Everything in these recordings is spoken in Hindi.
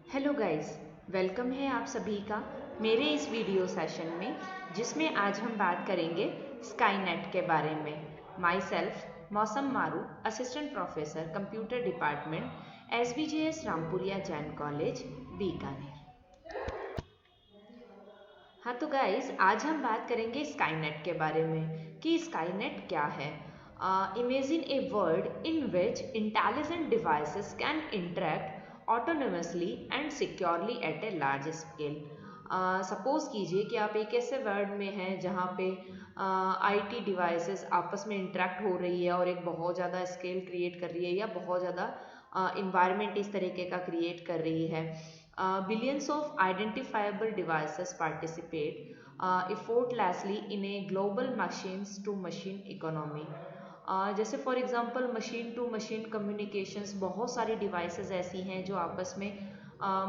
हेलो गाइस, वेलकम है आप सभी का मेरे इस वीडियो सेशन में, जिसमें आज हम बात करेंगे स्काईनेट के बारे में। माई सेल्फ मौसम मारू, assistant professor computer department, SBJS Rampuria Jain college, Bikaner. हाँ तो गाइस, आज हम बात करेंगे स्काईनेट के बारे में कि स्काईनेट क्या है। Imagine a world in which intelligent devices can interact autonomously and securely at a large scale. Suppose कीजिए कि आप एक ऐसे वर्ल्ड में हैं जहाँ पे IT डिवाइसेस आपस में इंटरेक्ट हो रही है और एक बहुत ज़्यादा स्केल क्रिएट कर रही है या बहुत ज़्यादा इन्वायरमेंट इस तरीके का क्रिएट कर रही है। Billions of identifiable devices participate effortlessly in a global machines to machine economy. जैसे for example machine to machine communications, बहुत सारी डिवाइसेस ऐसी हैं जो आपस में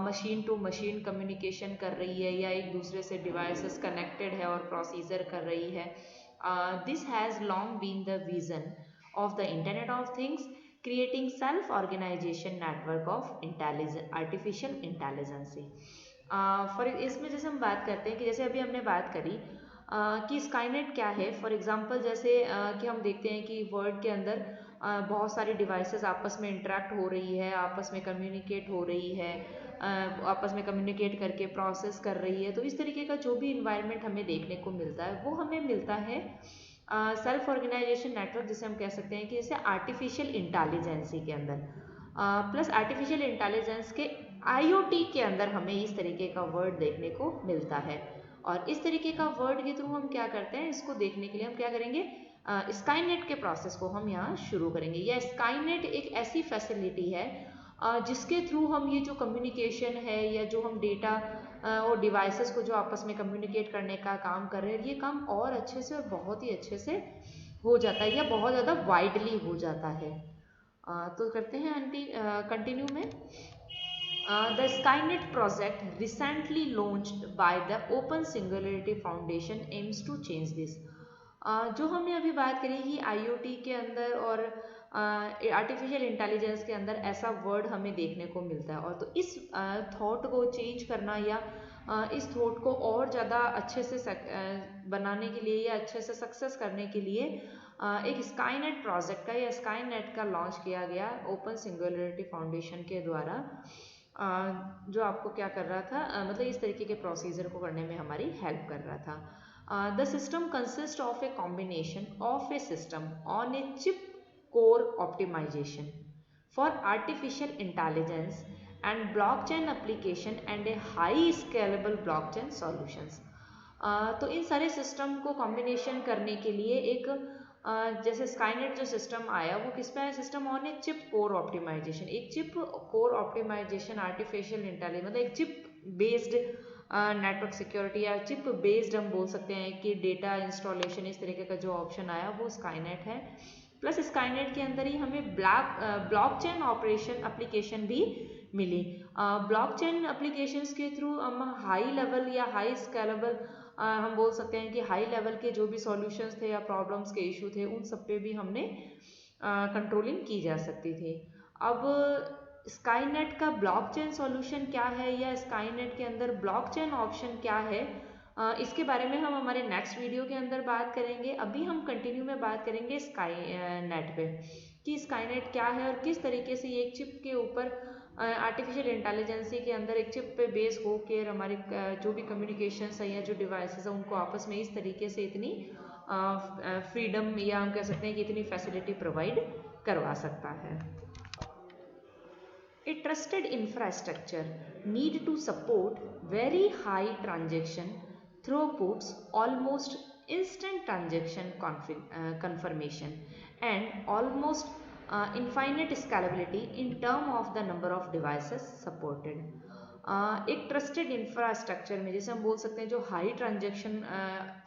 मशीन टू मशीन कम्युनिकेशन कर रही है या एक दूसरे से डिवाइसेस कनेक्टेड है और प्रोसीजर कर रही है। This has long been the vision of the Internet of Things, creating self-organization network of artificial intelligence। For इसमें जैसे हम बात करते हैं कि जैसे अभी हमने बात करी कि स्काईनेट क्या है। फॉर एग्जांपल जैसे कि हम देखते हैं कि वर्ल्ड के अंदर बहुत सारी डिवाइसेस आपस में इंटरेक्ट हो रही है, आपस में कम्युनिकेट हो रही है, आपस में कम्युनिकेट करके प्रोसेस कर रही है। तो इस तरीके का जो भी इन्वायरमेंट हमें देखने को मिलता है वो हमें मिलता है सेल्फ ऑर्गेनाइजेशन नेटवर्क, जिसे हम कह सकते हैं कि जैसे आर्टिफिशियल इंटेलिजेंसी के अंदर प्लस आर्टिफिशियल इंटेलिजेंस के IoT के अंदर हमें इस तरीके का वर्ड देखने को मिलता है। और इस तरीके का वर्ड के थ्रू हम क्या करते हैं, इसको देखने के लिए हम क्या करेंगे, स्काईनेट के प्रोसेस को हम यहाँ शुरू करेंगे। यह स्काईनेट एक ऐसी फैसिलिटी है जिसके थ्रू हम ये जो कम्युनिकेशन है या जो हम डेटा और डिवाइसेस को जो आपस में कम्युनिकेट करने का काम कर रहे हैं, ये काम और अच्छे से और बहुत ही अच्छे से हो जाता है या बहुत ज़्यादा वाइडली हो जाता है। तो करते हैं आंटी कंटिन्यू में। The Skynet project recently launched by the Open Singularity Foundation aims to change this। जो हमने अभी बात करी कि IoT के अंदर और आर्टिफिशियल इंटेलिजेंस के अंदर ऐसा वर्ड हमें देखने को मिलता है, और तो इस थॉट को चेंज करना या इस थॉट को और ज़्यादा अच्छे से बनाने के लिए या अच्छे से सक्सेस करने के लिए एक स्काईनेट प्रोजेक्ट का या स्काईनेट का लॉन्च किया गया ओपन सिंगुलरिटी फाउंडेशन के द्वारा, जो आपको क्या कर रहा था, मतलब इस तरीके के प्रोसीजर को करने में हमारी हेल्प कर रहा था। The system consist of a combination of a system on a chip core optimization for artificial intelligence and blockchain application and a high scalable blockchain solutions. तो इन सारे सिस्टम को कॉम्बिनेशन करने के लिए एक जैसे स्काईनेट जो सिस्टम आया वो किस पे आया, system on a chip core optimization. एक chip core optimization artificial intelligence, मतलब एक चिप बेस्ड नेटवर्क सिक्योरिटी या चिप बेस्ड हम बोल सकते हैं कि डेटा इंस्टॉलेशन, इस तरीके का जो ऑप्शन आया वो स्काईनेट है। प्लस स्काईनेट के अंदर ही हमें ब्लॉकचेन ऑपरेशन एप्लीकेशन भी मिली। ब्लॉकचेन एप्लीकेशंस के थ्रू हम हाई लेवल या हाई स्केलेबल, हम बोल सकते हैं कि हाई लेवल के जो भी सॉल्यूशंस थे या प्रॉब्लम्स के इशू थे उन सब पे भी हमने कंट्रोलिंग की जा सकती थी। अब स्काईनेट का ब्लॉकचेन सॉल्यूशन क्या है या स्काईनेट के अंदर ब्लॉकचेन ऑप्शन क्या है, इसके बारे में हम हमारे नेक्स्ट वीडियो के अंदर बात करेंगे। अभी हम कंटिन्यू में बात करेंगे स्काईनेट पे कि स्काईनेट क्या है और किस तरीके से एक चिप के ऊपर आर्टिफिशियल इंटेलिजेंसी के अंदर एक चिप पे बेस हो के हमारे जो भी कम्युनिकेशंस है या जो डिवाइसेस हैं उनको आपस में इस तरीके से इतनी फ्रीडम या हम कह सकते हैं कि इतनी फैसिलिटी प्रोवाइड करवा सकता है। A trusted infrastructure need to support very high transaction throughputs, almost instant transaction confirmation, and almost infinite scalability in term of the number of devices supported। एक ट्रस्टेड इंफ्रास्ट्रक्चर में जैसे हम बोल सकते हैं जो हाई ट्रांजेक्शन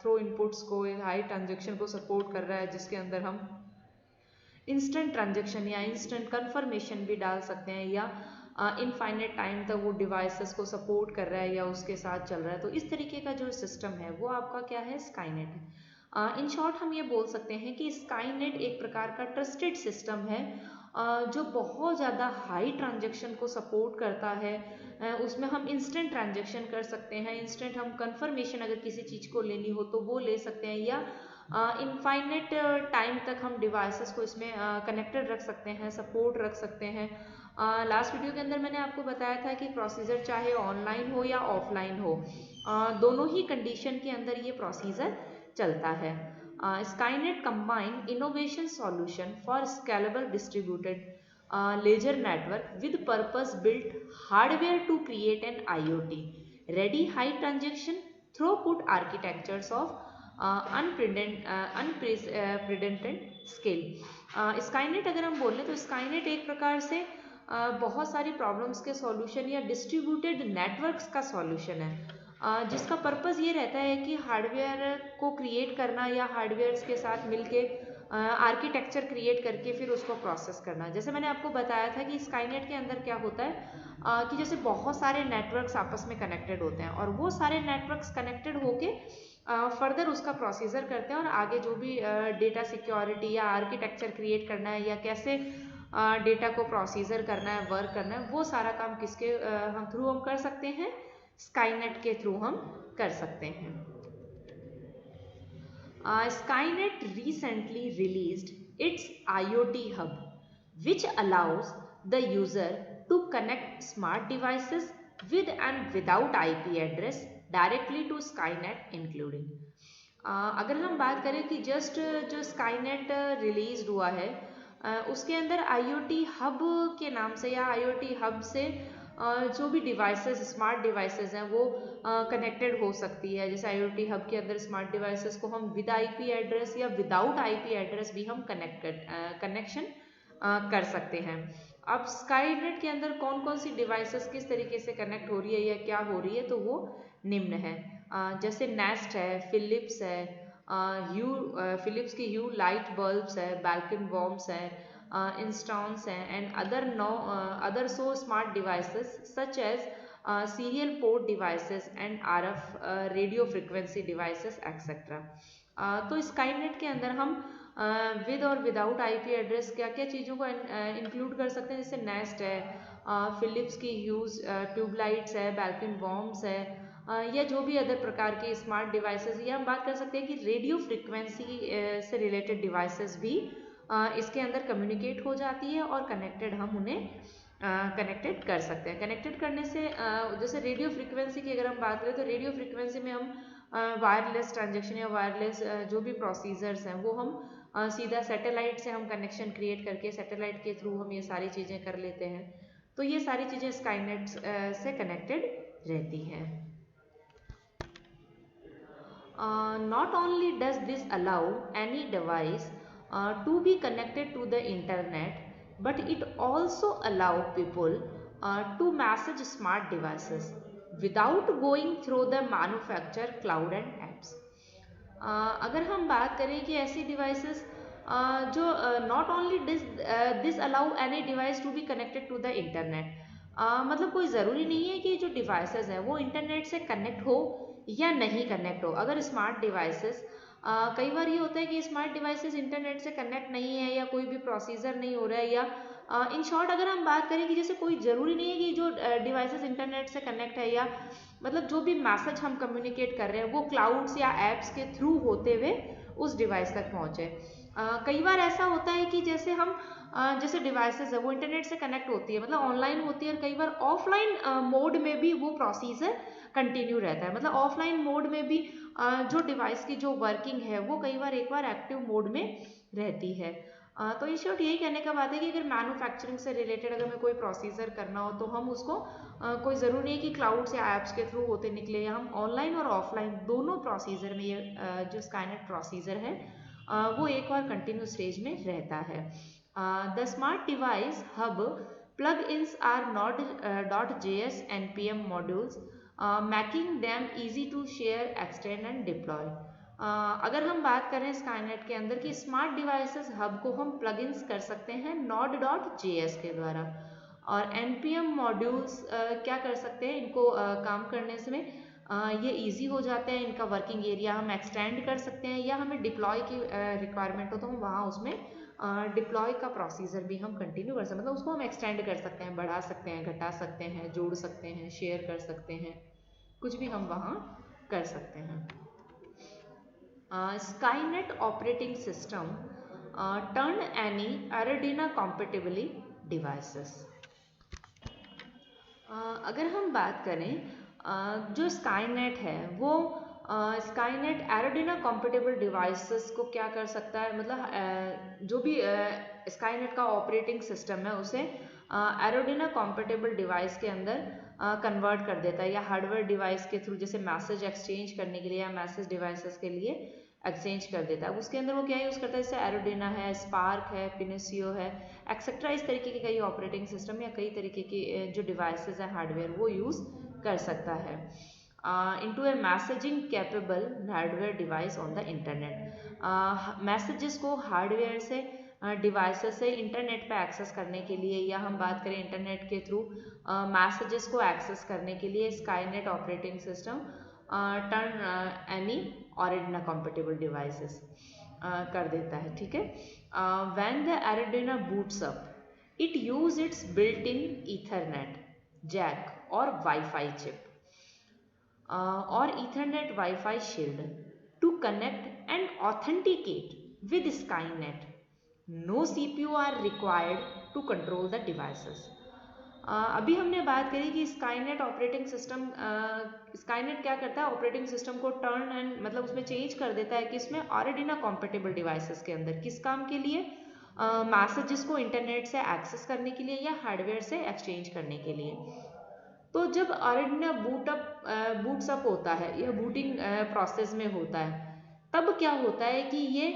थ्रो इनपुट्स को, हाई ट्रांजेक्शन को सपोर्ट कर रहा है, जिसके अंदर हम इंस्टेंट ट्रांजेक्शन या इंस्टेंट कन्फर्मेशन भी डाल सकते हैं या इनफाइनाइट टाइम तक वो डिवाइसेस को सपोर्ट कर रहा है या उसके साथ चल रहा है। तो इस तरीके का जो सिस्टम है वो आपका क्या है, स्काईनेट है। इन शॉर्ट हम ये बोल सकते हैं कि स्काईनेट एक प्रकार का ट्रस्टेड सिस्टम है जो बहुत ज़्यादा हाई ट्रांजेक्शन को सपोर्ट करता है। उसमें हम इंस्टेंट ट्रांजेक्शन कर सकते हैं, इंस्टेंट हम कंफर्मेशन अगर किसी चीज़ को लेनी हो तो वो ले सकते हैं, या इनफाइनेट टाइम तक हम डिवाइसेस को इसमें कनेक्टेड रख सकते हैं, सपोर्ट रख सकते हैं। लास्ट वीडियो के अंदर मैंने आपको बताया था कि प्रोसीजर चाहे ऑनलाइन हो या ऑफलाइन हो, दोनों ही कंडीशन के अंदर ये प्रोसीजर चलता है। Skynet combine innovation solution for scalable distributed ledger network with purpose built hardware to create an IoT ready high transaction throughput architectures of unprecedented scale। Skynet अगर हम बोलें तो स्काईनेट एक प्रकार से बहुत सारी प्रॉब्लम्स के सॉल्यूशन या डिस्ट्रीब्यूटेड नेटवर्क्स का सॉल्यूशन है, जिसका पर्पस ये रहता है कि हार्डवेयर को क्रिएट करना या हार्डवेयर्स के साथ मिलके आर्किटेक्चर क्रिएट करके फिर उसको प्रोसेस करना। जैसे मैंने आपको बताया था कि स्काईनेट के अंदर क्या होता है कि जैसे बहुत सारे नेटवर्क्स आपस में कनेक्टेड होते हैं और वो सारे नेटवर्क्स कनेक्टेड होके फर्दर उसका प्रोसीजर करते हैं और आगे जो भी डेटा सिक्योरिटी या आर्किटेक्चर क्रिएट करना है या कैसे डेटा को प्रोसीजर करना है, वर्क करना है, वो सारा काम किसके हम थ्रू हम कर सकते हैं, स्काईनेट के थ्रू हम कर सकते हैं। Skynet recently released its IoT hub, which allows the user to connect smart devices with and without IP address directly to Skynet including। अगर हम बात करें कि जस्ट जो स्काईनेट रिलीज हुआ है उसके अंदर IoT हब के नाम से या IoT हब से जो भी डिवाइसेस स्मार्ट डिवाइसेस हैं वो कनेक्टेड हो सकती है। जैसे IoT हब के अंदर स्मार्ट डिवाइसेस को हम विद IP एड्रेस या विदाउट IP एड्रेस भी हम कनेक्शन कर सकते हैं। अब स्काईनेट के अंदर कौन कौन सी डिवाइसेस किस तरीके से कनेक्ट हो रही है या क्या हो रही है, तो वो निम्न है। जैसे नेस्ट है, फिलिप्स है, फिलिप्स की ह्यू लाइट बल्ब्स है, बैल्कन बॉम्ब्स है, इंस्टॉन्स हैं, and other so smart devices such as serial port devices and RF radio frequency devices etc। तो स्काईनेट के अंदर हम विद और विदाउट IP एड्रेस क्या क्या चीज़ों को इंक्लूड कर सकते हैं, जैसे नेस्ट है, फिलिप्स की ह्यूज ट्यूबलाइट्स है, बैल्कन बॉम्ब्स है, या जो भी अदर प्रकार के स्मार्ट डिवाइसेस, या हम बात कर सकते हैं कि रेडियो फ्रिक्वेंसी से रिलेटेड डिवाइसेस भी इसके अंदर कम्युनिकेट हो जाती है और कनेक्टेड हम उन्हें कनेक्टेड कर सकते हैं। कनेक्टेड करने से जैसे रेडियो फ्रिक्वेंसी की अगर हम बात करें तो रेडियो फ्रिक्वेंसी में हम वायरलेस ट्रांजेक्शन या वायरलेस जो भी प्रोसीजर्स हैं वो हम सीधा सैटेलाइट से हम कनेक्शन क्रिएट करके सैटेलाइट के थ्रू हम ये सारी चीज़ें कर लेते हैं। तो ये सारी चीज़ें स्काईनेट से कनेक्टेड रहती हैं। Not only does this allow any device to be connected to the internet, but it also allow people to message smart devices without going through the manufacturer cloud and apps। अगर हम बात करें कि ऐसी डिवाइसेस जो not only this allow any device to be connected to the internet, मतलब कोई ज़रूरी नहीं है कि जो डिवाइसेस हैं वो इंटरनेट से कनेक्ट हो या नहीं कनेक्ट हो। अगर स्मार्ट डिवाइसेस कई बार ये होता है कि स्मार्ट डिवाइसेस इंटरनेट से कनेक्ट नहीं है या कोई भी प्रोसीजर नहीं हो रहा है, या इन शॉर्ट अगर हम बात करें कि जैसे कोई ज़रूरी नहीं है कि जो डिवाइसेस इंटरनेट से कनेक्ट है, या मतलब जो भी मैसेज हम कम्युनिकेट कर रहे हैं वो क्लाउड्स या एप्स के थ्रू होते हुए उस डिवाइस तक पहुँचे। कई बार ऐसा होता है कि जैसे हम जैसे डिवाइसेस है वो इंटरनेट से कनेक्ट होती है, मतलब ऑनलाइन होती है, और कई बार ऑफलाइन मोड में भी वो प्रोसीजर कंटिन्यू रहता है। मतलब ऑफलाइन मोड में भी जो डिवाइस की जो वर्किंग है वो कई बार एक बार एक्टिव मोड में रहती है। तो इन शॉर्ट यही कहने का बात है कि अगर मैन्युफैक्चरिंग से रिलेटेड अगर हमें कोई प्रोसीजर करना हो तो हम उसको कोई ज़रूरी नहीं है कि क्लाउड्स या ऐप्स के थ्रू होते निकले, या हम ऑनलाइन और ऑफलाइन दोनों प्रोसीजर में ये जो स्काईनेट प्रोसीजर है वो एक और कंटिन्यू स्टेज में रहता है। The smart device hub plugins are node.js npm modules making them easy to share, extend and deploy। अगर हम बात करें स्काईनेट के अंदर कि स्मार्ट डिवाइसेस हब को हम प्लगइन्स कर सकते हैं node.js के द्वारा, और npm मॉड्यूल्स क्या कर सकते हैं, इनको काम करने से ये इजी हो जाते हैं, इनका वर्किंग एरिया हम एक्सटेंड कर सकते हैं, या हमें डिप्लॉय की रिक्वायरमेंट हो तो हम वहाँ उसमें डिप्लॉय का प्रोसीजर भी हम कंटिन्यू कर सकते हैं, मतलब उसको हम एक्सटेंड कर सकते हैं, बढ़ा सकते हैं, घटा सकते हैं, जोड़ सकते हैं, शेयर कर सकते हैं, कुछ भी हम वहाँ कर सकते हैं। Skynet operating system turn any Arduino compatibility devices. अगर हम बात करें जो स्काईनेट है वो स्काईनेट एरोडिना कॉम्पेटेबल डिवाइसेस को क्या कर सकता है, मतलब जो भी स्काईनेट का ऑपरेटिंग सिस्टम है उसे एरोडिना कॉम्पेटेबल डिवाइस के अंदर कन्वर्ट कर देता है, या हार्डवेयर डिवाइस के थ्रू जैसे मैसेज एक्सचेंज करने के लिए या मैसेज डिवाइसेस के लिए एक्सचेंज कर देता है। उसके अंदर वो क्या यूज़ करता है, जैसे एरोडिना है, स्पार्क है, पिनेसियो है, एक्सेट्रा, इस तरीके के कई ऑपरेटिंग सिस्टम या कई तरीके की जो डिवाइसेस हैं हार्डवेयर वो यूज़ कर सकता है into A messaging capable hardware device on the internet. Messages को हार्डवेयर से डिवाइसेस से इंटरनेट पे एक्सेस करने के लिए, या हम बात करें इंटरनेट के थ्रू मैसेजेस को एक्सेस करने के लिए Skynet operating system turn any Arduino compatible devices कर देता है, ठीक है। When the Arduino boots up, it use its built-in Ethernet jack or Wi-Fi chip or Ethernet Wi-Fi shield to connect and authenticate with Skynet. No CPU are required to control the devices. अभी हमने बात करी कि स्काईनेट ऑपरेटिंग सिस्टम, स्काईनेट क्या करता है, ऑपरेटिंग सिस्टम को टर्न एंड मतलब उसमें चेंज कर देता है कि इसमें Arduino कॉम्पेटेबल डिवाइसेस के अंदर किस काम के लिए, मैसेजेस को इंटरनेट से एक्सेस करने के लिए या हार्डवेयर से एक्सचेंज करने के लिए। तो जब Arduino बूट्स अप होता है या बूटिंग प्रोसेस में होता है, तब क्या होता है कि ये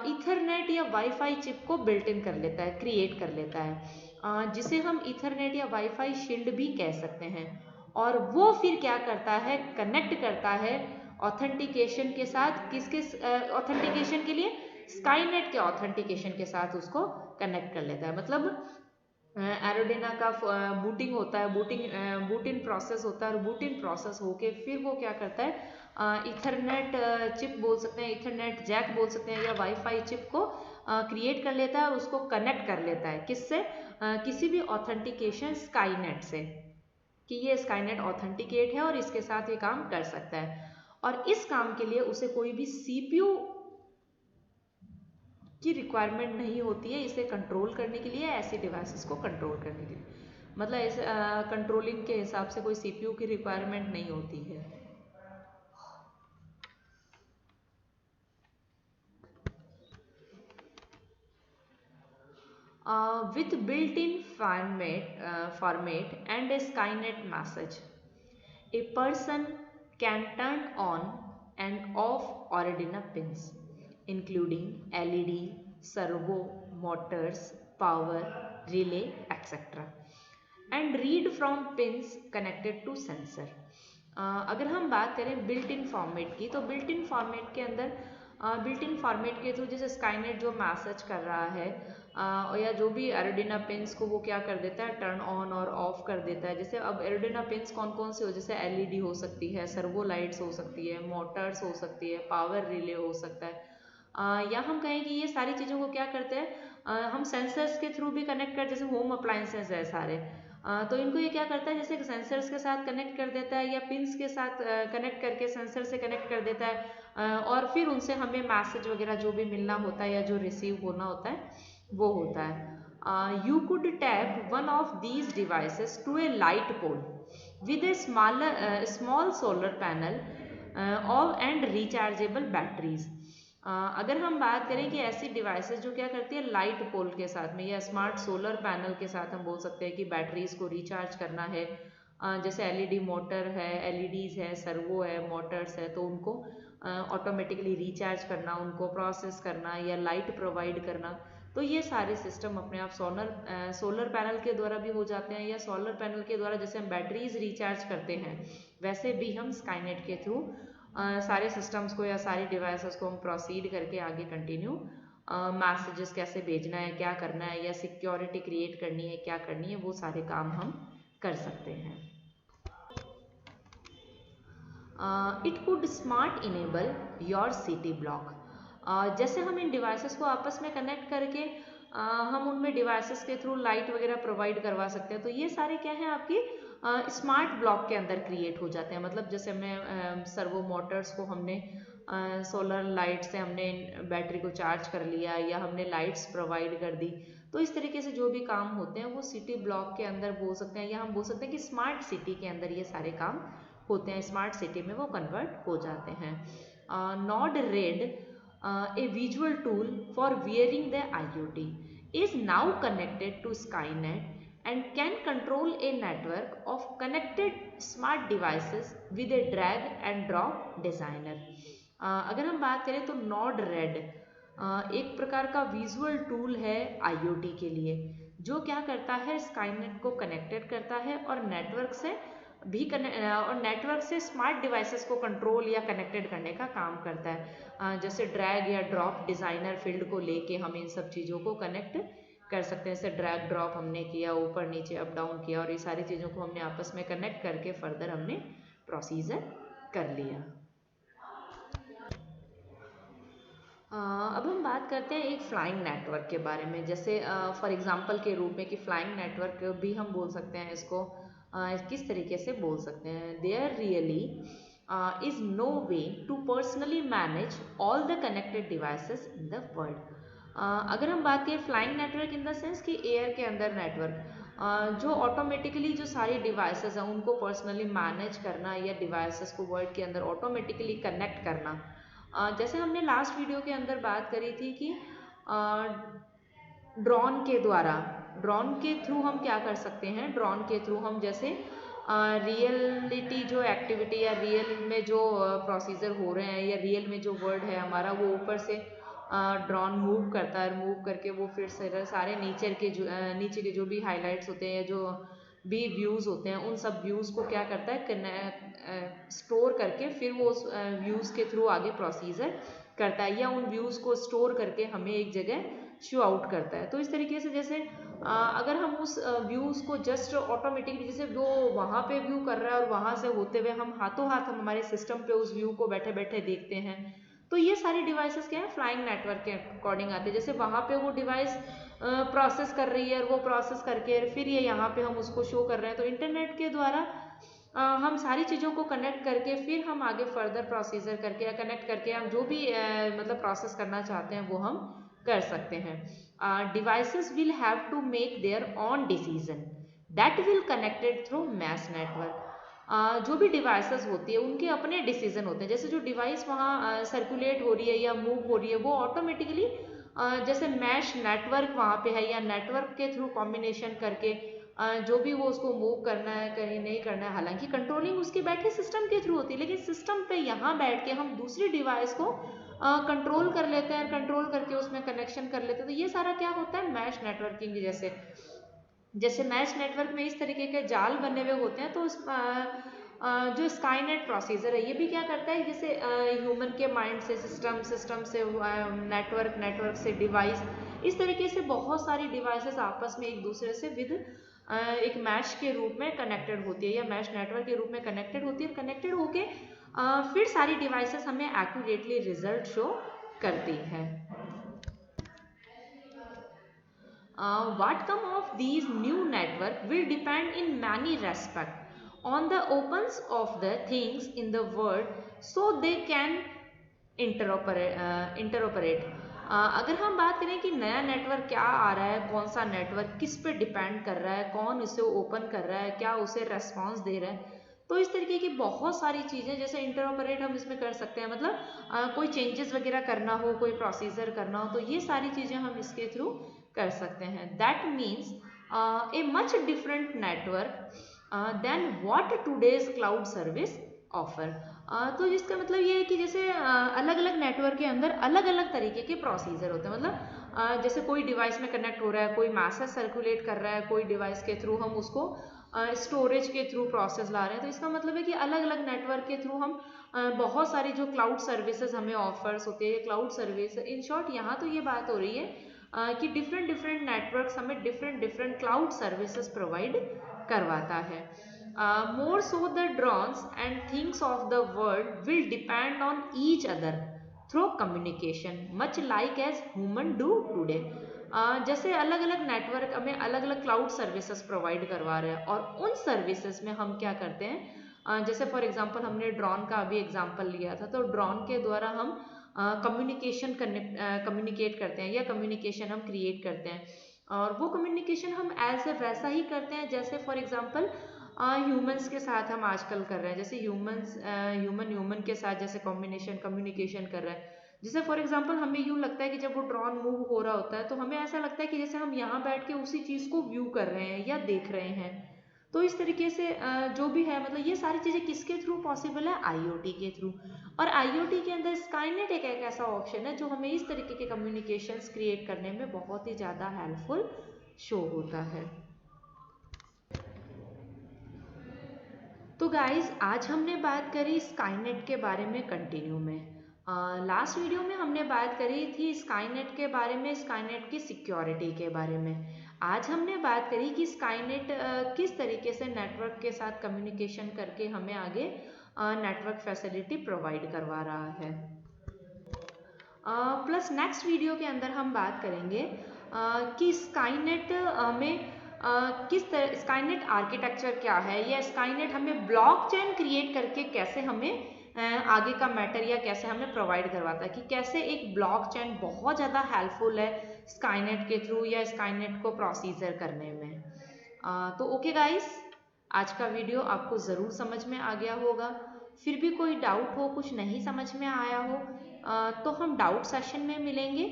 ईथरनेट या वाईफाई चिप को बिल्ट इन कर लेता है, क्रिएट कर लेता है, जिसे हम ईथरनेट या वाईफाई शील्ड भी कह सकते हैं। और वो फिर क्या करता है, कनेक्ट करता है ऑथेंटिकेशन के साथ, किसके ऑथेंटिकेशन के लिए, स्काईनेट के ऑथेंटिकेशन के साथ उसको कनेक्ट कर लेता है। मतलब एरोडिना का बूटिंग होता है, बूट इन प्रोसेस होता है, और बूट इन प्रोसेस होके फिर वो क्या करता है, ईथरनेट चिप बोल सकते हैं, ईथरनेट जैक बोल सकते हैं, या वाईफाई चिप को क्रिएट कर लेता है और उसको कनेक्ट कर लेता है किससे, किसी भी ऑथेंटिकेशन स्काईनेट से, कि ये स्काईनेट ऑथेंटिकेट है और इसके साथ ये काम कर सकता है। और इस काम के लिए उसे कोई भी सीपीयू की रिक्वायरमेंट नहीं होती है इसे कंट्रोल करने के लिए, ऐसी डिवाइसेस को कंट्रोल करने के लिए, मतलब इस कंट्रोलिंग के हिसाब से कोई सीपीयू की रिक्वायरमेंट नहीं होती है। With built-in format and a Skynet message, a person can turn on and off Arduino pins, including LED, servo, motors, power, relay, etc. and read from pins connected to sensor. अगर हम बात करें बिल्ट इन फॉर्मेट की, तो बिल्ट इन फॉर्मेट के अंदर बिल्ट इन फॉर्मेट के थ्रू जैसे स्काईनेट जो मैसेज कर रहा है या जो भी एरोडिना पिंस को वो क्या कर देता है, टर्न ऑन और ऑफ कर देता है। जैसे अब एरोडिना पिंस कौन कौन से हो, जैसे एलईडी हो सकती है, सर्वो लाइट्स हो सकती है, मोटर्स हो सकती है, पावर रिले हो सकता है, या हम कहें कि ये सारी चीज़ों को क्या करते हैं, हम सेंसर्स के थ्रू भी कनेक्ट कर, जैसे होम अप्लायंसेस है सारे, तो इनको ये क्या करता है, जैसे सेंसर्स के साथ कनेक्ट कर देता है या पिंस के साथ कनेक्ट करके सेंसर से कनेक्ट कर देता है, और फिर उनसे हमें मैसेज वगैरह जो भी मिलना होता है या जो रिसीव होना होता है वो होता है। You could tap one of these devices to a light pole with a small solar panel और एंड रिचार्जेबल बैटरीज। अगर हम बात करें कि ऐसी डिवाइसेस जो क्या करती है लाइट पोल के साथ में या स्मार्ट सोलर पैनल के साथ, हम बोल सकते हैं कि बैटरीज को रिचार्ज करना है, जैसे एलईडी मोटर है, एलईडीज है, सर्वो है, मोटर्स है, तो उनको ऑटोमेटिकली रिचार्ज करना, उनको प्रोसेस करना या लाइट प्रोवाइड करना, तो ये सारे सिस्टम अपने आप सोलर पैनल के द्वारा भी हो जाते हैं, या सोलर पैनल के द्वारा जैसे हम बैटरीज रिचार्ज करते हैं वैसे भी हम स्काईनेट के थ्रू सारे सिस्टम्स को या सारी डिवाइसेस को हम प्रोसीड करके आगे कंटिन्यू मैसेजेस कैसे भेजना है, क्या करना है, या सिक्योरिटी क्रिएट करनी है, क्या करनी है, वो सारे काम हम कर सकते हैं। It could smart enable your city block. जैसे हम इन डिवाइसेस को आपस में कनेक्ट करके हम उनमें डिवाइसेस के थ्रू लाइट वगैरह प्रोवाइड करवा सकते हैं। तो ये सारे क्या हैं आपकी स्मार्ट ब्लॉक के अंदर क्रिएट हो जाते हैं। मतलब जैसे हमने सर्वो मोटर्स को हमने सोलर लाइट से हमने बैटरी को चार्ज कर लिया या हमने लाइट्स प्रोवाइड कर दी, तो इस तरीके से जो भी काम होते हैं वो सिटी ब्लॉक के अंदर बोल सकते हैं, या हम बोल सकते हैं कि स्मार्ट सिटी के अंदर ये सारे काम होते हैं, स्मार्ट सिटी में वो कन्वर्ट हो जाते हैं। Node red a visual tool for wearing the IoT is now connected to Skynet and can control a network of connected smart devices with a drag and drop designer। अगर हम बात करें तो नॉड रेड एक प्रकार का विजुअल टूल है IoT के लिए, जो क्या करता है स्काईनेट को कनेक्टेड करता है और नेटवर्क से स्मार्ट डिवाइसेस को कंट्रोल या कनेक्टेड करने का काम करता है। जैसे ड्रैग या ड्रॉप डिज़ाइनर फील्ड को लेके हम इन सब चीज़ों को कनेक्ट कर सकते हैं। जैसे ड्रैग ड्रॉप हमने किया, ऊपर नीचे अप डाउन किया, और ये सारी चीज़ों को हमने आपस में कनेक्ट करके फर्दर हमने प्रोसीजर कर लिया। अब हम बात करते हैं एक फ्लाइंग नेटवर्क के बारे में। जैसे फॉर एग्जांपल के रूप में कि फ्लाइंग नेटवर्क भी हम बोल सकते हैं इसको, किस तरीके से बोल सकते हैं। There really is no way to personally manage all the connected devices in the world. अगर हम बात करें flying network in the sense कि एयर के अंदर नेटवर्क, जो ऑटोमेटिकली जो सारी डिवाइसेस हैं उनको पर्सनली मैनेज करना या डिवाइसेस को वर्ल्ड के अंदर ऑटोमेटिकली कनेक्ट करना। जैसे हमने लास्ट वीडियो के अंदर बात करी थी कि ड्रोन के थ्रू हम क्या कर सकते हैं। ड्रोन के थ्रू हम जैसे रियलिटी जो एक्टिविटी या रियल में जो प्रोसीजर हो रहे हैं या रियल में जो वर्ड है हमारा, वो ऊपर से ड्रोन मूव करता है, मूव करके वो फिर से सारे नीचे के जो भी हाईलाइट्स होते हैं या जो भी व्यूज़ होते हैं उन सब व्यूज़ को क्या करता है स्टोर करके फिर वो उस व्यूज़ के थ्रू आगे प्रोसीजर करता है, या उन व्यूज़ को स्टोर करके हमें एक जगह शो आउट करता है। तो इस तरीके से जैसे अगर हम उस व्यूज़ को जस्ट ऑटोमेटिकली, जैसे वो वहाँ पे व्यू कर रहा है और वहाँ से होते हुए हम हाथों हाथ हम हमारे सिस्टम पे उस व्यू को बैठे बैठे देखते हैं, तो ये सारी डिवाइसेस क्या है फ्लाइंग नेटवर्क के अकॉर्डिंग आते हैं। जैसे वहाँ पे वो डिवाइस प्रोसेस कर रही है और वो प्रोसेस करके फिर ये यहाँ पे हम उसको शो कर रहे हैं। तो इंटरनेट के द्वारा हम सारी चीज़ों को कनेक्ट करके फिर हम आगे फर्दर प्रोसीजर करके या कनेक्ट करके हम जो भी मतलब प्रोसेस करना चाहते हैं वो हम कर सकते हैं। Devices will have to make their own decision that will connected through mesh network. जो भी डिवाइसेस होती है उनके अपने डिसीजन होते हैं। जैसे जो डिवाइस वहाँ सर्कुलेट हो रही है या मूव हो रही है वो ऑटोमेटिकली जैसे मैश नेटवर्क वहाँ पे है या नेटवर्क के थ्रू कॉम्बिनेशन करके जो भी वो उसको मूव करना है कहीं नहीं करना है, हालांकि कंट्रोलिंग उसके बैठे सिस्टम के थ्रू होती है, लेकिन सिस्टम पे यहाँ बैठ के हम दूसरी डिवाइस को कंट्रोल कर लेते हैं, कंट्रोल करके उसमें कनेक्शन कर लेते हैं। तो ये सारा क्या होता है मैश नेटवर्किंग। जैसे मैश नेटवर्क में इस तरीके के जाल बने हुए होते हैं। तो जो स्काईनेट प्रोसीजर है ये भी क्या करता है, जैसे ह्यूमन के माइंड से सिस्टम से नेटवर्क से डिवाइस, इस तरीके से बहुत सारी डिवाइसेस आपस में एक दूसरे से विद एक मैश के रूप में कनेक्टेड होती है या मैश नेटवर्क के रूप में कनेक्टेड होती है। कनेक्टेड होके फिर सारी डिवाइसेस हमें एक्यूरेटली रिजल्ट शो करती है। What come of these new network will depend in many respects on the opens of the things in the world so they can interoperate। अगर हम बात करें कि नया नेटवर्क क्या आ रहा है, कौन सा नेटवर्क किस पे डिपेंड कर रहा है, कौन उसे ओपन कर रहा है, क्या उसे रेस्पॉन्स दे रहा है, तो इस तरीके की बहुत सारी चीज़ें जैसे इंटरऑपरेट हम इसमें कर सकते हैं। मतलब कोई चेंजेस वगैरह करना हो, कोई प्रोसीजर करना हो, तो ये सारी चीज़ें हम इसके थ्रू कर सकते हैं। That means a much different network than what today's cloud service offer. तो इसका मतलब ये है कि जैसे अलग अलग नेटवर्क के अंदर अलग अलग तरीके के प्रोसीजर होते हैं। मतलब जैसे कोई डिवाइस में कनेक्ट हो रहा है, कोई मैसेज सर्कुलेट कर रहा है, कोई डिवाइस के थ्रू हम उसको स्टोरेज के थ्रू प्रोसेस ला रहे हैं। तो इसका मतलब है कि अलग अलग नेटवर्क के थ्रू हम बहुत सारी जो क्लाउड सर्विसेज हमें ऑफर्स होते हैं, क्लाउड सर्विस इन शॉर्ट यहाँ तो ये बात हो रही है कि डिफरेंट नेटवर्क्स हमें डिफरेंट क्लाउड सर्विसेज प्रोवाइड करवाता है। More so the drones and things of the world will depend on each other through communication much like as human do today. जैसे अलग अलग नेटवर्क हमें अलग अलग क्लाउड सर्विसेज प्रोवाइड करवा रहे हैं, और उन सर्विसेज में हम क्या करते हैं, जैसे फॉर एग्जांपल हमने ड्रोन का अभी एग्जांपल लिया था, तो ड्रोन के द्वारा हम कम्युनिकेट करते हैं या कम्युनिकेशन हम क्रिएट करते हैं, और वो कम्युनिकेशन हम ऐसे वैसा ही करते हैं जैसे फॉर एग्जांपल ह्यूमंस के साथ हम आजकल कर रहे हैं, जैसे ह्यूमन के साथ जैसे कॉम्बिनेशन कम्युनिकेशन कर रहे हैं। जैसे फॉर एग्जांपल हमें यूँ लगता है कि जब वो ड्रोन मूव हो रहा होता है तो हमें ऐसा लगता है कि जैसे हम यहाँ बैठ के उसी चीज़ को व्यू कर रहे हैं या देख रहे हैं। तो इस तरीके से जो भी है, मतलब ये सारी चीज़ें किसके थ्रू पॉसिबल है, आईओटी के थ्रू। और आईओटी के अंदर स्काईनेट एक ऐसा ऑप्शन है जो हमें इस तरीके के कम्युनिकेशंस क्रिएट करने में बहुत ही ज़्यादा हेल्पफुल शो होता है। तो गाइज आज हमने बात करी स्काईनेट के बारे में कंटिन्यू में। लास्ट वीडियो में हमने बात करी थी स्काईनेट के बारे में, स्काईनेट की सिक्योरिटी के बारे में। आज हमने बात करी कि स्काईनेट किस तरीके से नेटवर्क के साथ कम्युनिकेशन करके हमें आगे नेटवर्क फैसिलिटी प्रोवाइड करवा रहा है। प्लस नेक्स्ट वीडियो के अंदर हम बात करेंगे कि स्काईनेट में किस तरह स्काईनेट आर्किटेक्चर क्या है, या स्काईनेट हमें ब्लॉकचेन क्रिएट करके कैसे हमें आगे का मैटर या कैसे हमें प्रोवाइड करवाता है, कि कैसे एक ब्लॉकचेन बहुत ज़्यादा हेल्पफुल है स्काईनेट के थ्रू या स्काईनेट को प्रोसीजर करने में। तो ओके गाइस, आज का वीडियो आपको ज़रूर समझ में आ गया होगा। फिर भी कोई डाउट हो, कुछ नहीं समझ में आया हो, तो हम डाउट सेशन में मिलेंगे।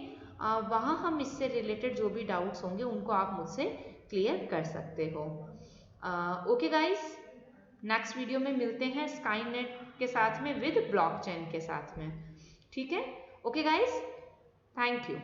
वहाँ हम इससे रिलेटेड जो भी डाउट्स होंगे उनको आप मुझसे क्लियर कर सकते हो। ओके गाइस, नेक्स्ट वीडियो में मिलते हैं स्काईनेट के साथ में विद ब्लॉकचेन के साथ में। ठीक है, ओके गाइस, थैंक यू।